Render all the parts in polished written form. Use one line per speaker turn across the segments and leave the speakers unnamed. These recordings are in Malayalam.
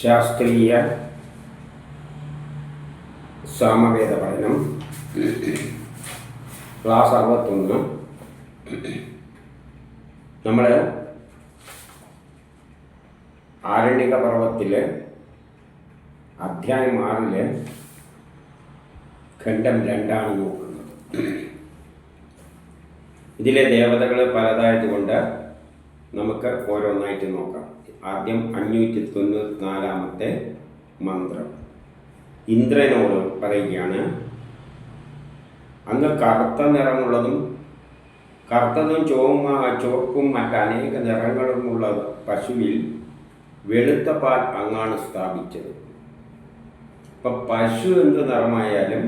ശാസ്ത്രീയ സാമവേദ പഠനം ക്ലാസ് 61. നമ്മൾ ആരണ്യക പർവ്വത്തിലെ അധ്യായം 6 ഖണ്ഡം 2 നോക്കുന്നത്. ഇതിലെ ദേവതകൾ പലതായതുകൊണ്ട് നമുക്ക് ഓരോന്നായിട്ട് നോക്കാം. ആദ്യം 594 മന്ത്രം. ഇന്ദ്രനോട് പറയുകയാണ്, അങ്ങ് കറുത്ത നിറമുള്ളതും കറുത്തതും ചുവപ്പും മറ്റനേക നിറങ്ങളുമുള്ള പശുവിൽ വെളുത്ത പാൽ അങ്ങാണ് സ്ഥാപിച്ചത്. ഇപ്പം പശു എന്ത് നിറമായാലും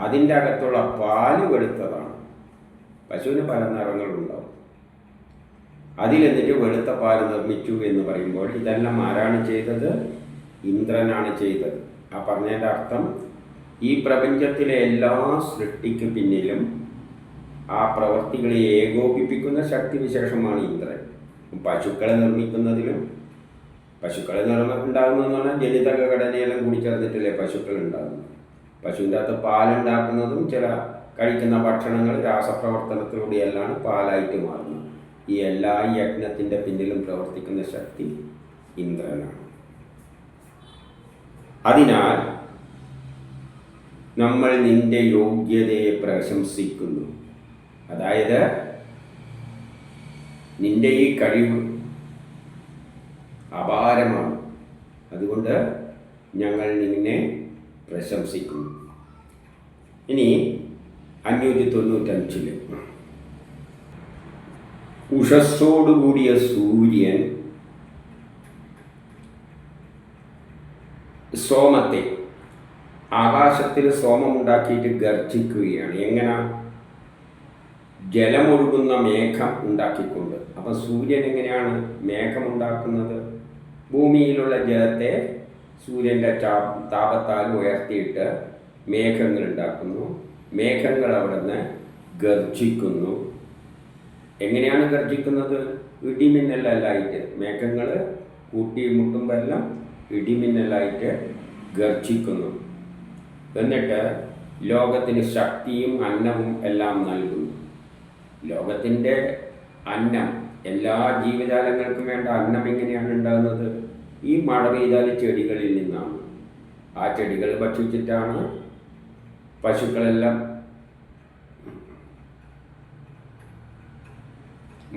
അതിൻ്റെ അകത്തുള്ള പാല് വെളുത്തതാണ്. പശുവിന് പല നിറങ്ങളുണ്ടാവും. അതിലെന്നിട്ട് വെളുത്ത പാല് നിർമ്മിച്ചു എന്ന് പറയുമ്പോൾ ഇതെല്ലാം ആരാണ് ചെയ്തത്? ഇന്ദ്രനാണ് ചെയ്തത്. ആ പറഞ്ഞതിൻ്റെ അർത്ഥം, ഈ പ്രപഞ്ചത്തിലെ എല്ലാ സൃഷ്ടിക്ക് പിന്നിലും ആ പ്രവൃത്തികളെ ഏകോപിപ്പിക്കുന്ന ശക്തിവിശേഷമാണ് ഇന്ദ്രൻ. പശുക്കളെ നിർമ്മിക്കുന്നതിലും പശുക്കളെ ഉണ്ടാകുന്നതെന്ന് പറഞ്ഞാൽ ജനിതക ഘടനയെല്ലാം കൂടി ചേർന്നിട്ടല്ലേ പശുക്കൾ ഉണ്ടാകുന്നത്. പശുവിൻ്റെ അകത്ത് പാലുണ്ടാക്കുന്നതും ചില കഴിക്കുന്ന ഭക്ഷണങ്ങൾ രാസപ്രവർത്തനത്തിലൂടെയെല്ലാം പാലായിട്ട് മാറുന്നത്. ഈ എല്ലാ യജ്ഞത്തിൻ്റെ പിന്നിലും പ്രവർത്തിക്കുന്ന ശക്തി ഇന്ദ്രനാണ്. അതിനാൽ നമ്മൾ നിന്റെ യോഗ്യതയെ പ്രശംസിക്കുന്നു. അതായത് നിന്റെ ഈ കഴിവ് അപാരമാണ്. അതുകൊണ്ട് ഞങ്ങൾ നിന്നെ പ്രശംസിക്കുന്നു. ഇനി 595 ഉഷസ്സോടുകൂടിയ സൂര്യൻ സോമത്തെ ആകാശത്തിൽ സോമമുണ്ടാക്കിയിട്ട് ഗർജിക്കുകയാണ്. എങ്ങനെ? ജലമൊഴുകുന്ന മേഘം ഉണ്ടാക്കിക്കൊണ്ട്. അപ്പം സൂര്യൻ എങ്ങനെയാണ് മേഘമുണ്ടാക്കുന്നത്? ഭൂമിയിലുള്ള ജലത്തെ സൂര്യൻ്റെ താപത്താൽ ഉയർത്തിയിട്ട് മേഘങ്ങൾ ഉണ്ടാക്കുന്നു. മേഘങ്ങൾ അവിടെ നിന്ന് ഗർജിക്കുന്നു. എങ്ങനെയാണ് ഗർജിക്കുന്നത്? ഇടിമിന്നലായിട്ട്. മേഘങ്ങൾ കൂട്ടിമുട്ടുമ്പോൾ എല്ലാം ഇടിമിന്നലായിട്ട് ഗർജിക്കുന്നു. എന്നിട്ട് ലോകത്തിന് ശക്തിയും അന്നവും എല്ലാം നൽകുന്നു. ലോകത്തിൻ്റെ അന്നം, എല്ലാ ജീവജാലങ്ങൾക്കും വേണ്ട അന്നം എങ്ങനെയാണ് ഉണ്ടാകുന്നത്? ഈ മഴ പെയ്താൽ ചെടികളിൽ നിന്നാണ്. ആ ചെടികൾ ഭക്ഷിച്ചിട്ടാണ് പശുക്കളെല്ലാം.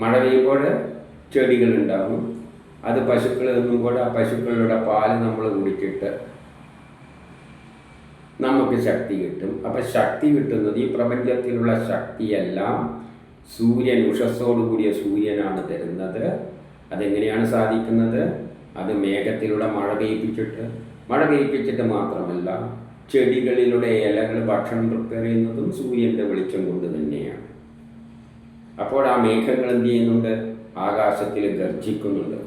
മഴ പെയ്യുമ്പോൾ ചെടികളുണ്ടാകും. അത് പശുക്കൾ തിന്നുമ്പോൾ ആ പശുക്കളുടെ പാല് നമ്മൾ കുടിച്ചിട്ട് നമുക്ക് ശക്തി കിട്ടും. അപ്പം ശക്തി കിട്ടുന്നത്, ഈ പ്രപഞ്ചത്തിലുള്ള ശക്തിയെല്ലാം സൂര്യൻ, ഉഷസ്സോടുകൂടിയ സൂര്യനാണ് തരുന്നത്. അതെങ്ങനെയാണ് സാധിക്കുന്നത്? അത് മേഘത്തിലൂടെ മഴ പെയ്യിപ്പിച്ചിട്ട് മാത്രമല്ല, ചെടികളിലൂടെ ഇലകൾ ഭക്ഷണം പ്രിപ്പയർ ചെയ്യുന്നതും സൂര്യൻ്റെ വെളിച്ചം കൊണ്ട് തന്നെയാണ്. അപ്പോൾ ആ മേഘങ്ങൾ എന്ത് ചെയ്യുന്നുണ്ട്? ആകാശത്തിൽ ഗർജിക്കുന്നുണ്ട്.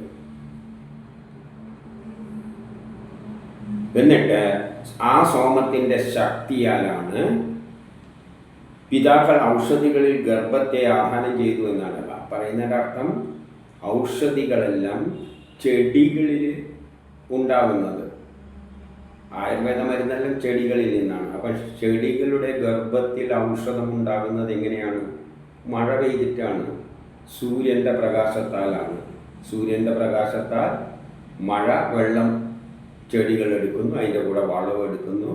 എന്നിട്ട് ആ സോമത്തിൻ്റെ ശക്തിയാലാണ് പിതാക്കൾ ഔഷധികളിൽ ഗർഭത്തെ ആഹ്വാനം ചെയ്തു എന്നാണ് പറയുന്നതിൻ്റെ അർത്ഥം. ഔഷധികളെല്ലാം ചെടികളിൽ ഉണ്ടാകുന്നത്. ആയുർവേദ മരുന്നെല്ലാം ചെടികളിൽ നിന്നാണ്. അപ്പം ചെടികളുടെ ഗർഭത്തിൽ ഔഷധം ഉണ്ടാകുന്നത് എങ്ങനെയാണ്? മഴ പെയ്തിട്ടാണ്. സൂര്യൻ്റെ പ്രകാശത്താലാണ്. സൂര്യൻ്റെ പ്രകാശത്താൽ മഴ വെള്ളം ചെടികൾ എടുക്കുന്നു, അതിൻ്റെ കൂടെ വളവും എടുക്കുന്നു.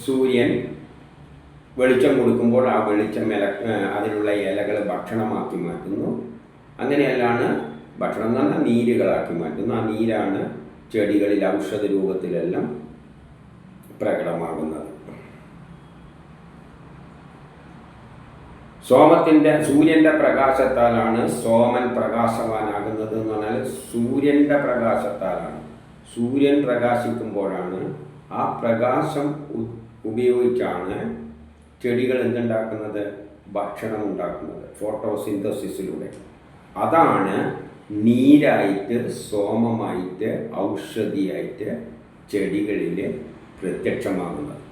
സൂര്യൻ വെളിച്ചം കൊടുക്കുമ്പോൾ ആ വെളിച്ചം അതിനുള്ള ഇലകൾ ഭക്ഷണമാക്കി മാറ്റുന്നു. അങ്ങനെയല്ലാണ് ഭക്ഷണം എന്ന് പറഞ്ഞാൽ നീരുകളാക്കി മാറ്റുന്നു. ആ നീരാണ് ചെടികളിൽ ഔഷധ രൂപത്തിലെല്ലാം പ്രകടമാകുന്നത്. സൂര്യൻ്റെ പ്രകാശത്താലാണ് സോമൻ പ്രകാശവാനാകുന്നത് എന്ന് പറഞ്ഞാൽ സൂര്യൻ്റെ പ്രകാശത്താലാണ്. സൂര്യൻ പ്രകാശിക്കുമ്പോഴാണ്, ആ പ്രകാശം ഉപയോഗിച്ചാണ് ചെടികൾ എന്തുണ്ടാക്കുന്നത്? ഭക്ഷണം ഉണ്ടാക്കുന്നത്, ഫോട്ടോസിന്തസിസിലൂടെ. അതാണ് നീരായിട്ട്, സോമമായിട്ട്, ഔഷധിയായിട്ട് ചെടികളിൽ പ്രത്യക്ഷമാകുന്നത്.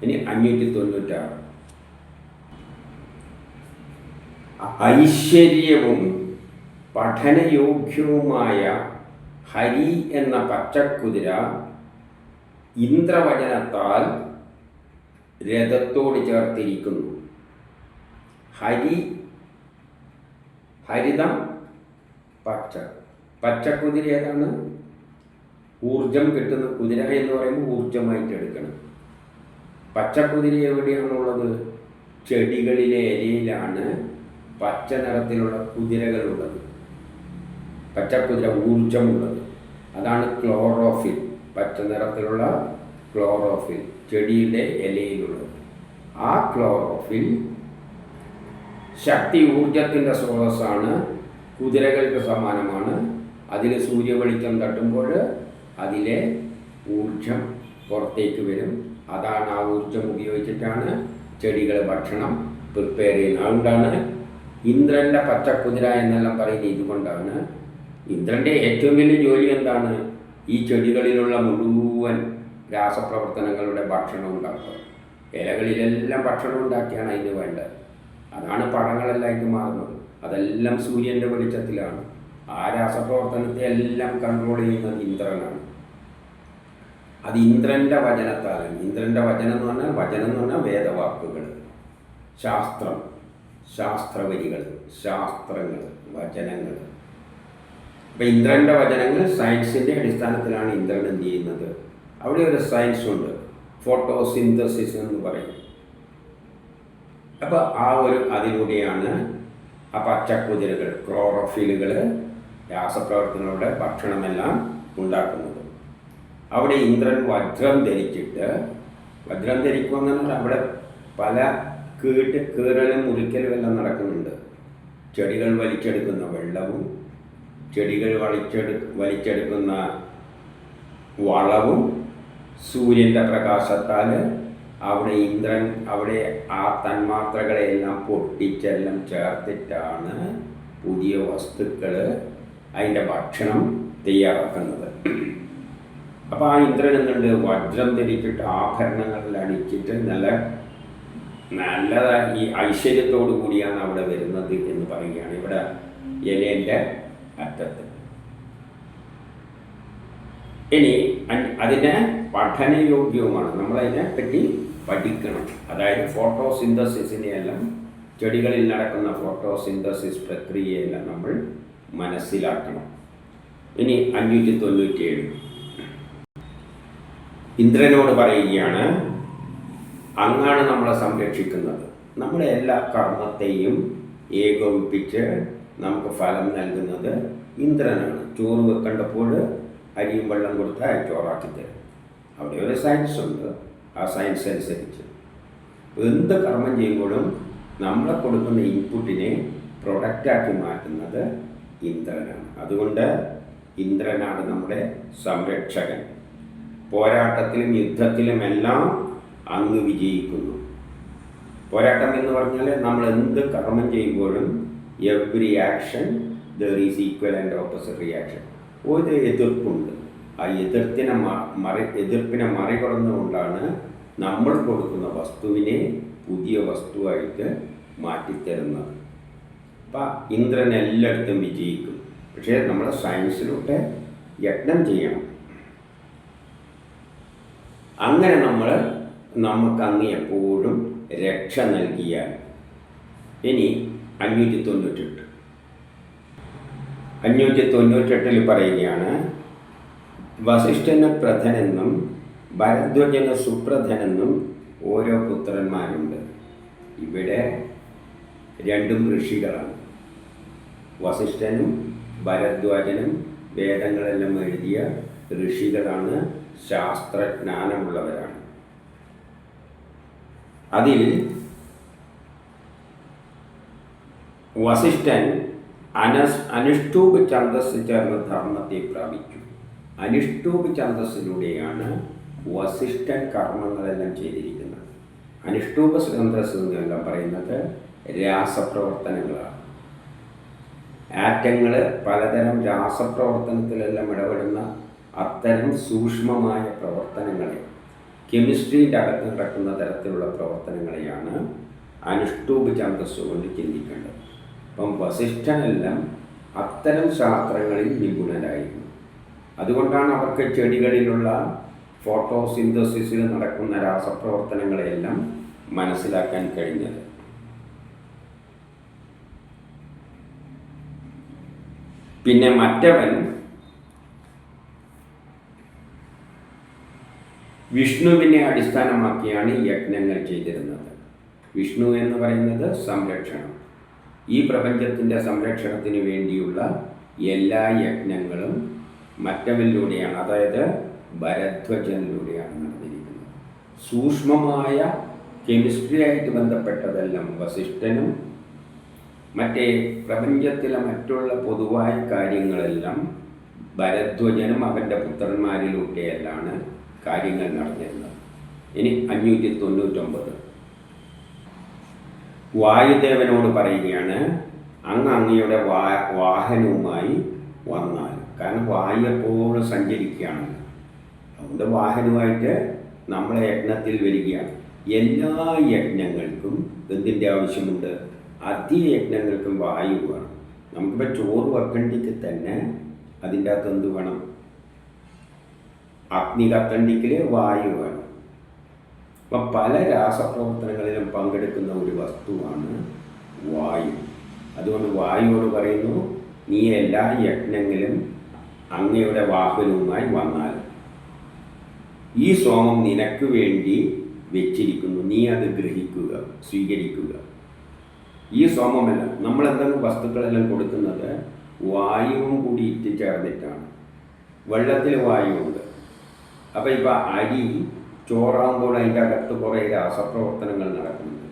ഇനി 596 ഐശ്വര്യവും പഠനയോഗ്യവുമായ ഹരി എന്ന പച്ചക്കുതിര ഇന്ദ്രവചനത്താൽ രഥത്തോട് ചേർത്തിരിക്കുന്നു. ഹരിതം പച്ചക്കുതിര ഏതാണ്? ഊർജം കിട്ടുന്ന കുതിര എന്ന് പറയുമ്പോൾ ഊർജമായിട്ട് എടുക്കണം. പച്ചക്കുതിര എവിടെയാണുള്ളത്? ചെടികളിലെ ഇലയിലാണ് പച്ച നിറത്തിലുള്ള കുതിരകളുള്ളത്. പച്ചക്കുതിര ഊർജമുള്ളത്. അതാണ് ക്ലോറോഫിൽ. പച്ച നിറത്തിലുള്ള ക്ലോറോഫിൽ ചെടിയുടെ ഇലയിലുള്ളത്. ആ ക്ലോറോഫിൽ ശക്തി ഊർജത്തിൻ്റെ സ്രോതസ്സാണ്. കുതിരകൾക്ക് സമാനമാണ്. അതിൽ സൂര്യവെളിച്ചം തട്ടുമ്പോൾ അതിലെ ഊർജം പുറത്തേക്ക് വരും. അതാണ് ആ ഊർജം ഉപയോഗിച്ചിട്ടാണ് ചെടികൾ ഭക്ഷണം പ്രിപ്പയർ ചെയ്യുന്നത്. അതുകൊണ്ടാണ് ഇന്ദ്രൻ്റെ പച്ചക്കുതിര എന്നെല്ലാം പറയുന്നത്. ഇതുകൊണ്ടാണ് ഇന്ദ്രൻ്റെ ഏറ്റവും വലിയ ജോലി എന്താണ്? ഈ ചെടികളിലുള്ള മുഴുവൻ രാസപ്രവർത്തനങ്ങളുടെ ഭക്ഷണം ഉണ്ടാക്കുക. ഇലകളിലെല്ലാം ഭക്ഷണം ഉണ്ടാക്കിയാണ് അതിന് വേണ്ടത്. അതാണ് പഴങ്ങളെല്ലാമായിട്ട് മാറുന്നത്. അതെല്ലാം സൂര്യൻ്റെ വെളിച്ചത്തിലാണ്. ആ രാസപ്രവർത്തനത്തെ എല്ലാം കൺട്രോൾ ചെയ്യുന്നത് ഇന്ദ്രനാണ്. അത് ഇന്ദ്രൻ്റെ വചനത്താലാണ്. ഇന്ദ്രൻ്റെ വചനം എന്ന് പറഞ്ഞാൽ വേദവാക്കുകൾ, ശാസ്ത്രം, ശാസ്ത്രവരികൾ, ശാസ്ത്രങ്ങൾ, വചനങ്ങൾ. അപ്പം ഇന്ദ്രൻ്റെ വചനങ്ങൾ സയൻസിൻ്റെ അടിസ്ഥാനത്തിലാണ് ഇന്ദ്രൻ എന്ത് ചെയ്യുന്നത്. അവിടെ ഒരു സയൻസ് ഉണ്ട്, ഫോട്ടോസിന്തസിസ് എന്ന് പറയും. അപ്പോൾ അതിലൂടെയാണ് ആ പച്ചക്കുതിരകൾ, ക്ലോറോഫിലുകൾ രാസപ്രവർത്തനങ്ങളുടെ ഭക്ഷണമെല്ലാം ഉണ്ടാക്കുന്നത്. അവിടെ ഇന്ദ്രൻ വജ്രം ധരിച്ചിട്ട്, വജ്രം ധരിക്കുമെന്ന് പറഞ്ഞാൽ അവിടെ പല കീറലും മുറിക്കലും എല്ലാം നടക്കുന്നുണ്ട്. ചെടികൾ വലിച്ചെടുക്കുന്ന വെള്ളവും ചെടികൾ വലിച്ചെടുക്കുന്ന വളവും സൂര്യൻ്റെ പ്രകാശത്താൽ അവിടെ ആ തന്മാത്രകളെല്ലാം പൊട്ടിച്ചെല്ലാം ചേർത്തിട്ടാണ് പുതിയ വസ്തുക്കൾ, അതിൻ്റെ ഭക്ഷണം തയ്യാറാക്കുന്നത്. അപ്പോൾ ആ ഇന്ദ്രൻ എന്നുണ്ട് വജ്രം ധരിച്ചിട്ട് ആഭരണങ്ങളിൽ അണിച്ചിട്ട് നല്ല ഈ ഐശ്വര്യത്തോടു കൂടിയാണ് അവിടെ വരുന്നത് എന്ന് പറയുകയാണ് ഇവിടെ ഇലേൻ്റെ അറ്റത്ത്. ഇനി അതിനെ പഠനയോഗ്യവുമാണ്. നമ്മളതിനെ പറ്റി പഠിക്കണം. അതായത് ഫോട്ടോസിന്തസിസിനെയെല്ലാം, ചെടികളിൽ നടക്കുന്ന ഫോട്ടോസിന്തസിസ് പ്രക്രിയയെല്ലാം നമ്മൾ മനസ്സിലാക്കണം. ഇനി 597 ഇന്ദ്രനോട് പറയുകയാണ്, അങ്ങാണ് നമ്മളെ സംരക്ഷിക്കുന്നത്. നമ്മുടെ എല്ലാ കർമ്മത്തെയും ഏകോപിപ്പിച്ച് നമുക്ക് ഫലം നൽകുന്നത് ഇന്ദ്രനാണ്. ചോറ് വെക്കേണ്ടപ്പോൾ അരിയും വെള്ളം കൊടുത്താൽ ചോറാക്കി തരും. അവിടെ ഒരു സയൻസ് ഉണ്ട്. ആ സയൻസ് അനുസരിച്ച് എന്ത് കർമ്മം ചെയ്യുമ്പോഴും നമ്മളെ കൊടുക്കുന്ന ഇൻപുട്ടിനെ പ്രൊഡക്റ്റാക്കി മാറ്റുന്നത് ഇന്ദ്രനാണ്. അതുകൊണ്ട് ഇന്ദ്രനാണ് നമ്മുടെ സംരക്ഷകൻ. പോരാട്ടത്തിലും യുദ്ധത്തിലുമെല്ലാം അങ്ങ് വിജയിക്കുന്നു. പോരാട്ടം എന്ന് പറഞ്ഞാൽ നമ്മൾ എന്ത് കർമ്മം ചെയ്യുമ്പോഴും every action there is equal and opposite reaction. ഒരു എതിർപ്പുണ്ട്. ആ എതിർപ്പിനെ മറികടന്നുകൊണ്ടാണ് നമ്മൾ കൊടുക്കുന്ന വസ്തുവിനെ പുതിയ വസ്തുവായിട്ട് മാറ്റിത്തരുന്നത്. അപ്പം ഇന്ദ്രൻ എല്ലായിടത്തും വിജയിക്കും. പക്ഷേ നമ്മൾ സയൻസിലൂടെ യത്നം ചെയ്യണം. അങ്ങനെ നമുക്ക് അങ്ങ് എപ്പോഴും രക്ഷ നൽകിയാൽ. ഇനി 598 പറയുകയാണ്, വസിഷ്ഠന് പ്രധനെന്നും ഭരദ്വാജന് സുപ്രധനെന്നും ഓരോ പുത്രന്മാരുണ്ട്. ഇവിടെ രണ്ടും ഋഷികളാണ്. വസിഷ്ഠനും ഭരദ്വാജനും വേദങ്ങളെല്ലാം എഴുതിയ ഋഷികളാണ്, ശാസ്ത്രജ്ഞാനമുള്ളവരാണ്. അതിൽ വസിഷ്ഠൻ അനുഷ്ഠൂപ് ഛന്ദസ് ചേർന്ന ധർമ്മത്തെ പ്രാപിച്ചു. അനുഷ്ഠൂപ് ഛന്ദസ്സിലൂടെയാണ് വസിഷ്ഠൻ കർമ്മങ്ങളെല്ലാം ചെയ്തിരിക്കുന്നത്. അനുഷ്ഠൂപ ഛന്ദസ് എന്നെല്ലാം പറയുന്നത് രാസപ്രവർത്തനങ്ങളാണ്. ആറ്റങ്ങൾ പലതരം രാസപ്രവർത്തനത്തിലെല്ലാം ഇടപെടുന്ന അത്തരം സൂക്ഷ്മമായ പ്രവർത്തനങ്ങളെ, കെമിസ്ട്രിയുടെ അകത്ത് നടക്കുന്ന തരത്തിലുള്ള പ്രവർത്തനങ്ങളെയാണ് അനുഷ്ഠൂപ് ഛന്ദസ് കൊണ്ട് ചിന്തിക്കേണ്ടത്. അപ്പം വസിഷ്ഠനെല്ലാം അത്തരം ശാസ്ത്രങ്ങളിൽ നിപുണരായിരുന്നു. അതുകൊണ്ടാണ് അവർക്ക് ചെടികളിലുള്ള ഫോട്ടോസിന്തസിസിൽ നടക്കുന്ന രാസപ്രവർത്തനങ്ങളെല്ലാം മനസ്സിലാക്കാൻ കഴിഞ്ഞത്. പിന്നെ മറ്റവൻ വിഷ്ണുവിനെ അടിസ്ഥാനമാക്കിയാണ് യജ്ഞങ്ങൾ ചെയ്തിരുന്നത്. വിഷ്ണു എന്ന് പറയുന്നത് സംരക്ഷണം. ഈ പ്രപഞ്ചത്തിൻ്റെ സംരക്ഷണത്തിന് വേണ്ടിയുള്ള എല്ലാ യജ്ഞങ്ങളും മറ്റവനിലൂടെയാണ്, അതായത് ഭരദ്വജനിലൂടെയാണ് നടന്നിരിക്കുന്നത്. സൂക്ഷ്മമായ കെമിസ്ട്രിയായിട്ട് ബന്ധപ്പെട്ടതെല്ലാം വസിഷ്ഠനും മറ്റേ പ്രപഞ്ചത്തിലെ മറ്റുള്ള പൊതുവായ കാര്യങ്ങളെല്ലാം ഭരദ്വജനും അവൻ്റെ പുത്രന്മാരിലൂടെയെല്ലാണ് കാര്യങ്ങൾ നടന്നിരുന്നത്. ഇനി 599 വായുദേവനോട് പറയുകയാണ്, അങ്ങയുടെ വാഹനവുമായി വന്നാൽ. കാരണം വായു എപ്പോഴും സഞ്ചരിക്കുകയാണല്ലോ, അതുകൊണ്ട് വാഹനവുമായിട്ട് നമ്മളെ യജ്ഞത്തിൽ വരികയാണ്. എല്ലാ യജ്ഞങ്ങൾക്കും എന്തിൻ്റെ ആവശ്യമുണ്ട്? യജ്ഞങ്ങൾക്കും വായു വേണം. നമുക്കിപ്പോൾ ചോറ് വെക്കണ്ടിക്ക് തന്നെ അതിൻ്റെ അകത്ത് എന്ത് വേണം? അഗ്നി കത്തണ്ടിക്കിൽ വായു വേണം. അപ്പം പല രാസപ്രവർത്തനങ്ങളിലും പങ്കെടുക്കുന്ന ഒരു വസ്തുവാണ് വായു. അതുകൊണ്ട് വായുവോട് പറയുന്നു, നീ എല്ലാ യജ്ഞങ്ങളിലും അങ്ങയുടെ വാഹനവുമായി വന്നാൽ ഈ സോമം നിനക്ക് വേണ്ടി വെച്ചിരിക്കുന്നു, നീ അത് ഗ്രഹിക്കുക, സ്വീകരിക്കുക. ഈ സോമമല്ല, നമ്മളെന്തെങ്കിലും വസ്തുക്കളെല്ലാം കൊടുക്കുന്നത് വായുവും കൂടി ഇറ്റിച്ചേർന്നിട്ടാണ്. വെള്ളത്തിൽ വായുവുണ്ട്. അപ്പോൾ ഇപ്പോൾ അരി ചോറാകുമ്പോൾ അതിൻ്റെ അകത്ത് കുറേ രാസപ്രവർത്തനങ്ങൾ നടക്കുന്നുണ്ട്.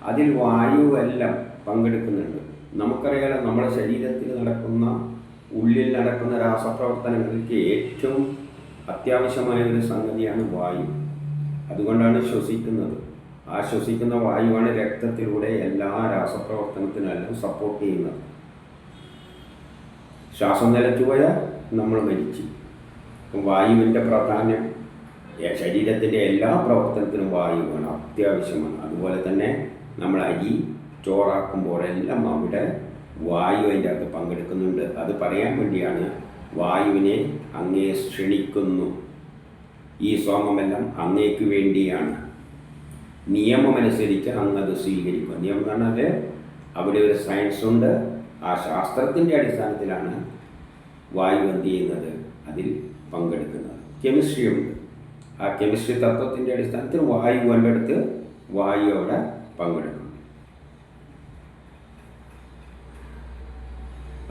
അതിൽ വായുവെല്ലാം പങ്കെടുക്കുന്നുണ്ട്. നമുക്കറിയാലോ, നമ്മുടെ ശരീരത്തിൽ നടക്കുന്ന, ഉള്ളിൽ നടക്കുന്ന രാസപ്രവർത്തനങ്ങൾക്ക് ഏറ്റവും അത്യാവശ്യമായ ഒരു സംഗതിയാണ് വായു. അതുകൊണ്ടാണ് ശ്വസിക്കുന്നത്. ആ ശ്വസിക്കുന്ന വായുവാണ് രക്തത്തിലൂടെ എല്ലാ രാസപ്രവർത്തനത്തിനെല്ലാം സപ്പോർട്ട് ചെയ്യുന്നത്. ശ്വാസം നിലച്ചുപോയാൽ നമ്മൾ മരിച്ചു. വായുവിൻ്റെ പ്രാധാന്യം ശരീരത്തിൻ്റെ എല്ലാ പ്രവർത്തനത്തിനും വായു വേണം, അത്യാവശ്യമാണ്. അതുപോലെ തന്നെ നമ്മൾ അരി ചോറാക്കുമ്പോഴെല്ലാം അവിടെ വായു അതിൻ്റെ അകത്ത് പങ്കെടുക്കുന്നുണ്ട്. അത് പറയാൻ വേണ്ടിയാണ് വായുവിനെ അങ്ങേ ക്ഷണിക്കുന്നു, ഈ സോമമെല്ലാം അങ്ങേക്ക് വേണ്ടിയാണ്, നിയമമനുസരിച്ച് അങ്ങത് സ്വീകരിക്കുക. നിയമം എന്ന് പറഞ്ഞാൽ അവിടെ ഒരു സയൻസ് ഉണ്ട്. ആ ശാസ്ത്രത്തിൻ്റെ അടിസ്ഥാനത്തിലാണ് വായു എന്ത് ചെയ്യുന്നത്, അതിൽ പങ്കെടുക്കുന്നത്. കെമിസ്ട്രി ഉണ്ട്. ആ കെമിസ്ട്രി തത്വത്തിൻ്റെ അടിസ്ഥാനത്തിൽ വായു കണ്ടെടുത്ത് വായു അവിടെ പങ്കെടുക്കുന്നു.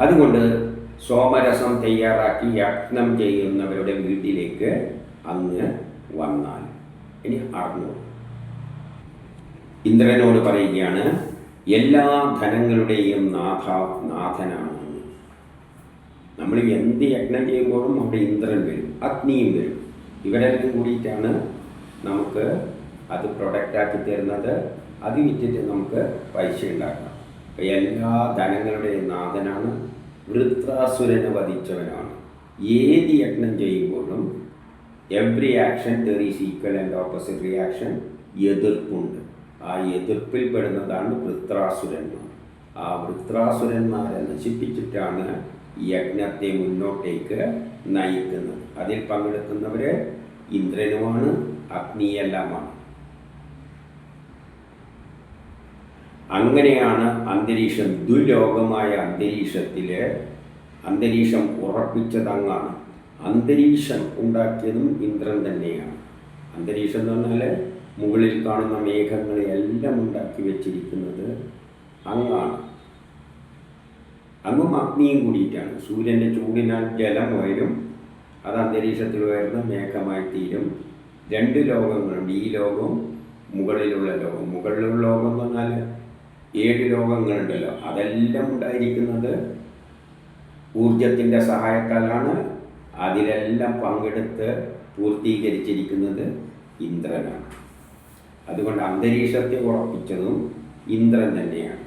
അതുകൊണ്ട് സോമരസം തയ്യാറാക്കി യജ്ഞം ചെയ്യുന്നവരുടെ വീട്ടിലേക്ക് അങ്ങ് വന്നാൽ. ഇനി 600 ഇന്ദ്രനോട് പറയുകയാണ്, എല്ലാ ധനങ്ങളുടെയും നാഥനാണ്. നമ്മൾ എന്ത് യജ്ഞം ചെയ്യുമ്പോഴും അവിടെ ഇന്ദ്രൻ വരും, അഗ്നിയും വരും. ഇവരെല്ലാം കൂടിയിട്ടാണ് നമുക്ക് അത് പ്രൊഡക്റ്റാക്കി തരുന്നത്. അത് വിറ്റിട്ട് നമുക്ക് പൈസ ഉണ്ടാക്കാം. എല്ലാ ധനങ്ങളുടെയും നാഥനാണ്. വൃത്രാസുരനെ വധിച്ചവനാണ്. ഏത് യജ്ഞം ചെയ്യുമ്പോഴും every action there is equal and opposite reaction. എതിർപ്പുണ്ട്. ആ എതിർപ്പിൽ പെടുന്നതാണ് വൃത്രാസുരന്മാർ. ആ വൃത്രാസുരന്മാരെ നശിപ്പിച്ചിട്ടാണ് യജ്ഞത്തെ മുന്നോട്ടേക്ക് നയിക്കുന്നത്. അതിൽ പങ്കെടുക്കുന്നവർ ഇന്ദ്രനുമാണ്, അഗ്നിയെല്ലാമാണ്. അങ്ങനെയാണ് അന്തരീക്ഷം, ദുലോകമായ അന്തരീക്ഷം ഉറപ്പിച്ചതങ്ങാണ്. അന്തരീക്ഷം ഉണ്ടാക്കിയതും ഇന്ദ്രൻ തന്നെയാണ്. അന്തരീക്ഷം എന്ന് പറഞ്ഞാൽ മുകളിൽ കാണുന്ന മേഘങ്ങളെയെല്ലാം ഉണ്ടാക്കി വെച്ചിരിക്കുന്നത് അങ്ങാണ്. അങ്ങും അഗ്നിയും കൂടിയിട്ടാണ്. സൂര്യൻ്റെ ചൂടിനാൽ ജലം ഉയരും, അത് അന്തരീക്ഷത്തിൽ ഉയർന്ന് മേഘമായി തീരും. 2 ലോകങ്ങളുണ്ട്. ഈ ലോകവും മുകളിലുള്ള ലോകം. മുകളിലുള്ള ലോകം എന്ന് പറഞ്ഞാൽ 7 ലോകങ്ങളുണ്ടല്ലോ, അതെല്ലാം ഉണ്ടായിരിക്കുന്നത് ഊർജത്തിൻ്റെ സഹായത്താലാണ്. അതിലെല്ലാം പങ്കെടുത്ത് പൂർത്തീകരിച്ചിരിക്കുന്നത് ഇന്ദ്രനാണ്. അതുകൊണ്ട് അന്തരീക്ഷത്തെ ഉറപ്പിച്ചതും ഇന്ദ്രൻ തന്നെയാണ്.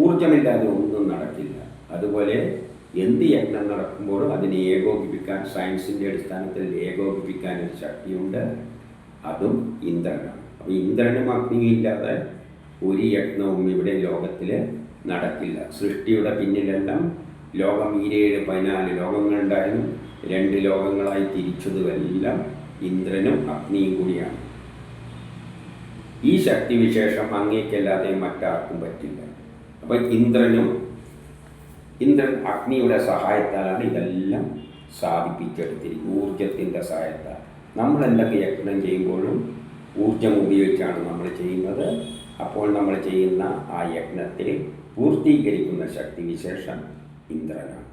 ഊർജമില്ലാതെ ഒന്നും നടക്കില്ല. അതുപോലെ എന്ത് യജ്ഞം നടക്കുമ്പോഴും അതിനെ ഏകോപിപ്പിക്കാൻ, സയൻസിൻ്റെ അടിസ്ഥാനത്തിൽ ഏകോപിപ്പിക്കാൻ ഒരു ശക്തിയുണ്ട്. അതും ഇന്ദ്രനാണ്. അപ്പോൾ ഇന്ദ്രനും അഗ്നിയും ഇല്ലാതെ ഒരു യജ്ഞവും ഇവിടെ ലോകത്തിൽ നടക്കില്ല. സൃഷ്ടിയുടെ പിന്നിലെല്ലാം ലോകം 14 ലോകങ്ങളുണ്ടായിരുന്നു. 2 ലോകങ്ങളായി തിരിച്ചതുമെല്ലാം ഇന്ദ്രനും അഗ്നിയും കൂടിയാണ്. ഈ ശക്തിവിശേഷം അങ്ങേക്കല്ലാതെ മറ്റാർക്കും പറ്റില്ല. അപ്പോൾ ഇന്ദ്രൻ അഗ്നിയുടെ സഹായത്താലാണ് ഇതെല്ലാം സാധിപ്പിച്ചെടുത്തിരിക്കുന്നത്, ഊർജത്തിൻ്റെ സഹായത്താൽ. നമ്മൾ എന്തൊക്കെ യജ്ഞം ചെയ്യുമ്പോഴും ഊർജം ഉപയോഗിച്ചാണ് നമ്മൾ ചെയ്യുന്നത്. അപ്പോൾ നമ്മൾ ചെയ്യുന്ന ആ യജ്ഞത്തെ പൂർത്തീകരിക്കുന്ന ശക്തിവിശേഷം ഇന്ദ്രനാണ്.